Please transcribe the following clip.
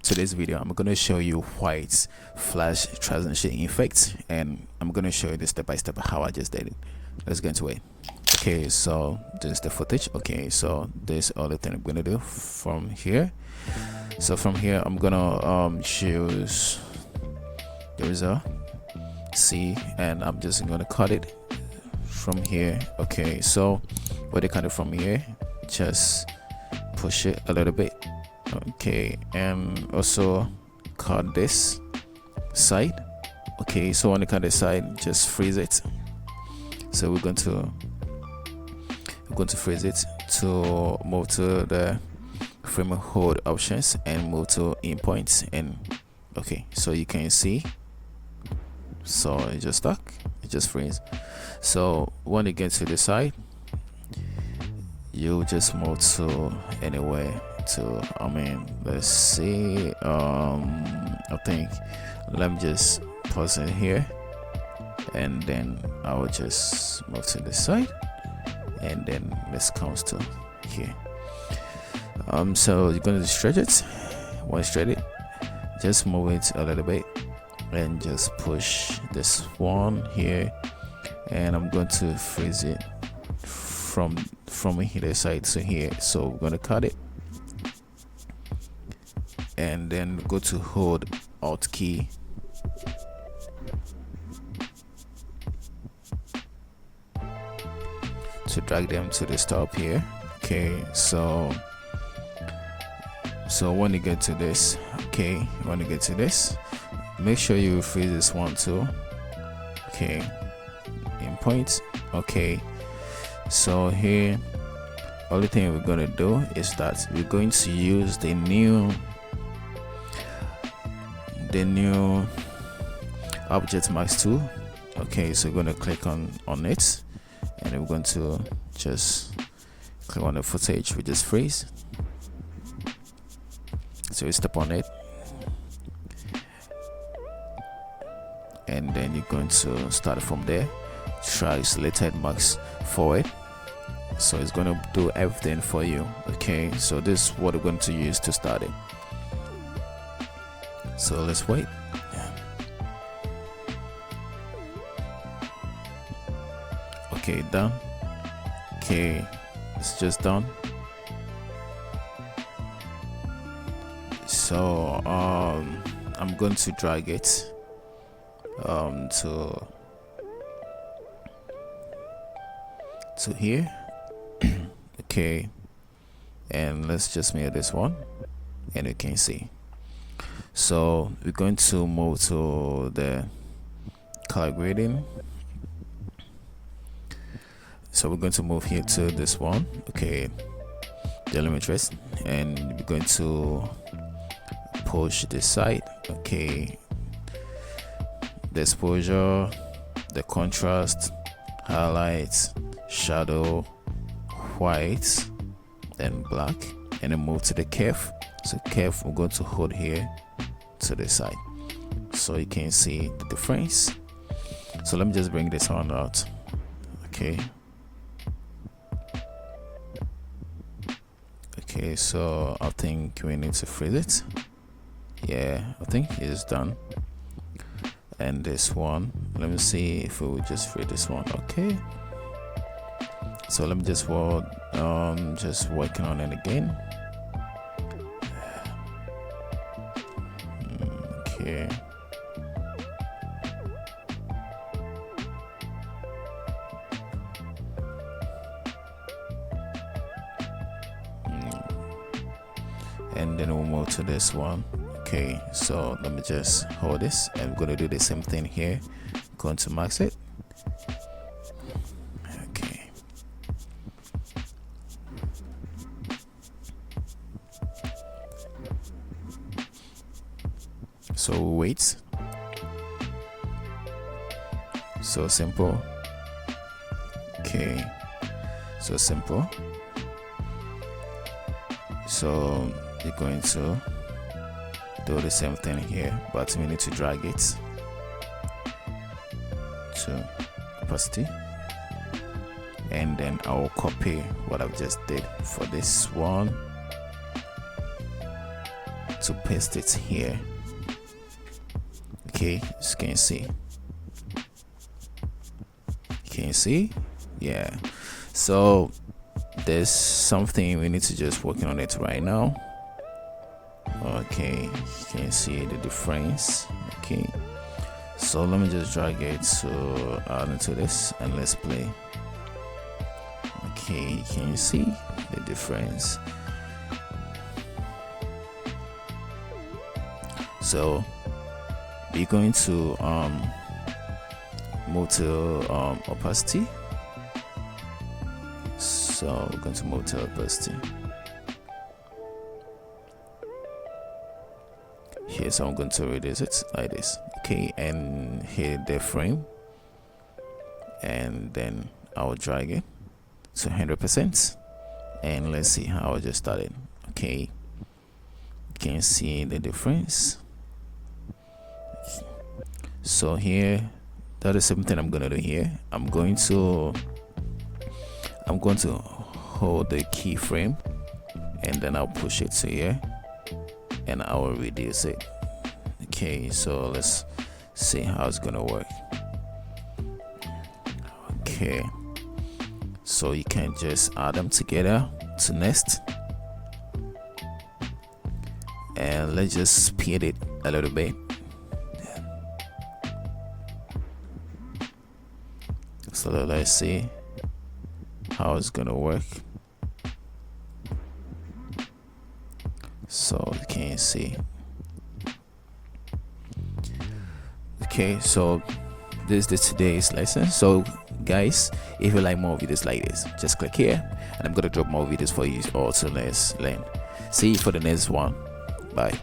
today's video I'm going to show you white flash transition effect, and I'm going to show you the step by step how I just did it. Let's get into it. Okay, so this is the footage. Okay, so this is all the thing I'm going to do from here. So from here I'm gonna choose the result C, and I'm just gonna cut it from here. Okay, so when you cut it from here, just push it a little bit. Okay, and also cut this side. Okay, so when you cut this side, just freeze it. So we're going to freeze it to move to the frame hold options and move to in points. And okay, so you can see, so it just stuck, it just freeze. So when you get to the side, you just move to anywhere to, let's see, I think let me just pause it here, and then I will just move to the side, and then this comes to here. So you're going to stretch it. When you stretch it, just move it a little bit and just push this one here, and I'm going to freeze it from here side to here. So we're going to cut it, and then go to hold Alt key to drag them to the top here. Okay, so when you get to this, okay, when you get to this, make sure you freeze this one too. Okay, in points. Okay, so here only thing we're going to do is that we're going to use the new object mask tool. Okay, so we're going to click on it, and then we're going to just click on the footage, we just freeze. So you step on it, and then you're going to start from there, drag selected marks forward. So it's going to do everything for you. Okay, so this is what we're going to use to start it. So let's wait. Okay, done. Okay, it's just done. So I'm going to drag it to here. Okay, and let's just mirror this one, and you can see. So we're going to move to the color grading. So we're going to move here to this one. Okay, the Lumetri, and we're going to push this side. Okay, the exposure, the contrast, highlights, shadow, white, and black, and then move to the curve. So curve, we're going to hold here to the side, so you can see the difference. So let me just bring this one out. Okay, so I think we need to freeze it. Yeah, I think it's done. And this one, let me see if we will just freeze this one. Okay, so let me just just working on it again. Okay, and then we'll move to this one. Okay, so let me just hold this, and we're going to do the same thing here. Going to max it. Okay, so we'll wait. So simple. Okay, so simple. So you're going to do the same thing here, but we need to drag it to opacity, and then I'll copy what I've just did for this one to paste it here. Okay, as you can see. Can you see? Yeah. So there's something we need to just working on it right now. Okay, you can see the difference. Okay, so let me just drag it to add into this and let's play. Okay, can you see the difference? So we're going to move to opacity. So we're going to move to opacity here. So I'm going to reduce it like this. Okay, and hit the frame, and then I'll drag it to 100%, and let's see how I just started. Okay, you can see the difference. So here, that is something I'm gonna do here. I'm going to hold the keyframe, and then I'll push it to here, and I will reduce it. Okay, so let's see how it's gonna work. Okay, so you can just add them together to nest, and let's just speed it a little bit. So let's see how it's gonna work. So you can see. Okay, so this is today's lesson. So guys, if you like more videos like this, just click here, and I'm gonna drop more videos for you all to learn. See you for the next one. Bye.